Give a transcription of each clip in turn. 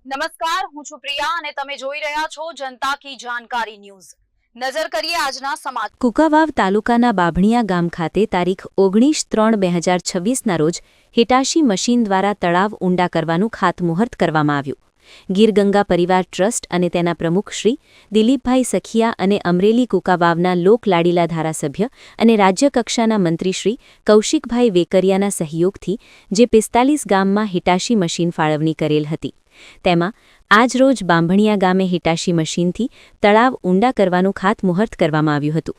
નમસ્કાર, હું છું પ્રિયા અને તમે જોઈ રહ્યા છો જનતા કી જાણકારી ન્યૂઝ। નજર કરીએ આજના સમાચાર। કુકાવાવ તાલુકાના બાભણિયા ગામ ખાતે તારીખ 19/3/2026ના રોજ હિટાશી મશીન દ્વારા તળાવ ઊંડા કરવાનું ખાતમુહૂર્ત કરવામાં આવ્યું। ગીર ગંગા પરિવાર ટ્રસ્ટ અને તેના પ્રમુખ શ્રી દિલીપભાઈ સખિયા અને અમરેલી કુકાવાવના લોકલાડીલા ધારાસભ્ય અને રાજ્યકક્ષાના મંત્રી શ્રી કૌશિકભાઈ વેકરિયાના સહયોગથી જે 45 ગામમાં હિટાશી મશીન ફાળવણી કરેલ હતી, તેમાં આજરોજ બાંભણિયા ગામે હિટાશી મશીનથી તળાવ ઊંડા કરવાનું ખાતમુહૂર્ત કરવામાં આવ્યું હતું।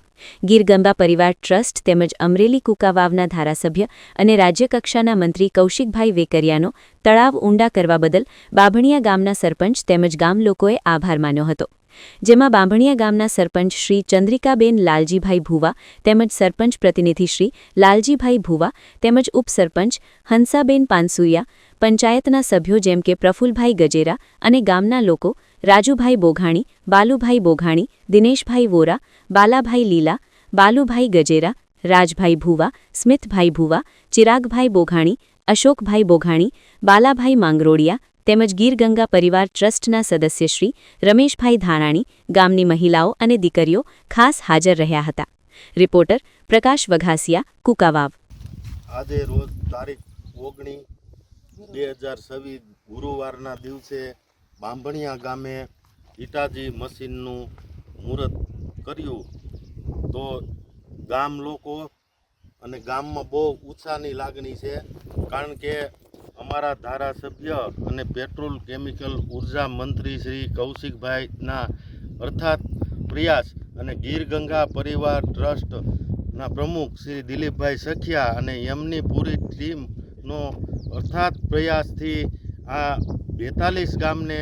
ગીર ગંગા પરિવાર ટ્રસ્ટ તેમજ અમરેલી કુકાવાવના ધારાસભ્ય અને રાજ્યકક્ષાના મંત્રી કૌશિકભાઈ વેકરિયાનો તળાવ ઊંડા કરવા બદલ બાંભણિયા ગામના સરપંચ તેમજ ગામ લોકોએ આભાર માન્યો હતો, જેમાં બાંભણિયા ગામના સરપંચ શ્રી ચંદ્રિકાબેન લાલજીભાઈ ભુવા તેમજ સરપંચ પ્રતિનિધિ શ્રી લાલજીભાઈ ભુવા તેમજ ઉપસરપંચ હંસાબેન પાનસુરિયા, પંચાયતના સભ્યો જેમ કે પ્રફુલભાઈ ગજેરા અને ગામના લોકો રાજુભાઈ બોઘાણી, બાલુભાઈ બોઘાણી, દિનેશભાઈ વોરા, બાલાભાઈ લીલા, બાલુભાઈ ગજેરા, રાજભાઈ ભુવા, સ્મિતભાઈ ભુવા, ચિરાગભાઈ બોઘાણી, અશોકભાઈ બોઘાણી, બાલાભાઈ માંગરોળિયા તેમજ ગીર ગંગા પરિવાર ટ્રસ્ટના સદસ્ય શ્રી રમેશભાઈ ધાનાણી, ગામની મહિલાઓ અને દીકરીઓ ખાસ હાજર રહ્યા હતા। રિપોર્ટર પ્રકાશ વઘાસિયા, કુકાવાવ। આજે રોજ તારીખ 19/2026 ગુરુવારના દિવસે બાંભણિયા ગામે હિટાચી મશીનનું મુહૂર્ત કર્યું, તો ગામ લોકો અને ગામમાં બહુ ઉત્સાહની લાગણી છે, કારણ કે અમારા ધારાસભ્ય અને પેટ્રોલ કેમિકલ ઉર્જા મંત્રી શ્રી કૌશિકભાઈના અર્થાત પ્રયાસ અને ગીર ગંગા પરિવાર ટ્રસ્ટના પ્રમુખ શ્રી દિલીપભાઈ સખિયા અને એમની પૂરી ટીમનો અર્થાત પ્રયાસથી આ 42 ગામને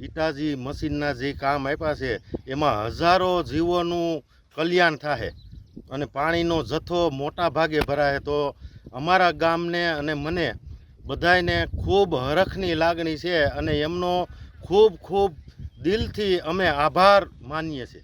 હિટાચી મશીનના જે કામ આપ્યા છે એમાં હજારો જીવોનું કલ્યાણ થાય અને પાણીનો જથ્થો મોટા ભાગે ભરાય, તો અમારા ગામને અને મને બધાને ખૂબ હરખની લાગણી છે અને એમનો ખૂબ દિલથી અમે આભાર માનીએ છીએ।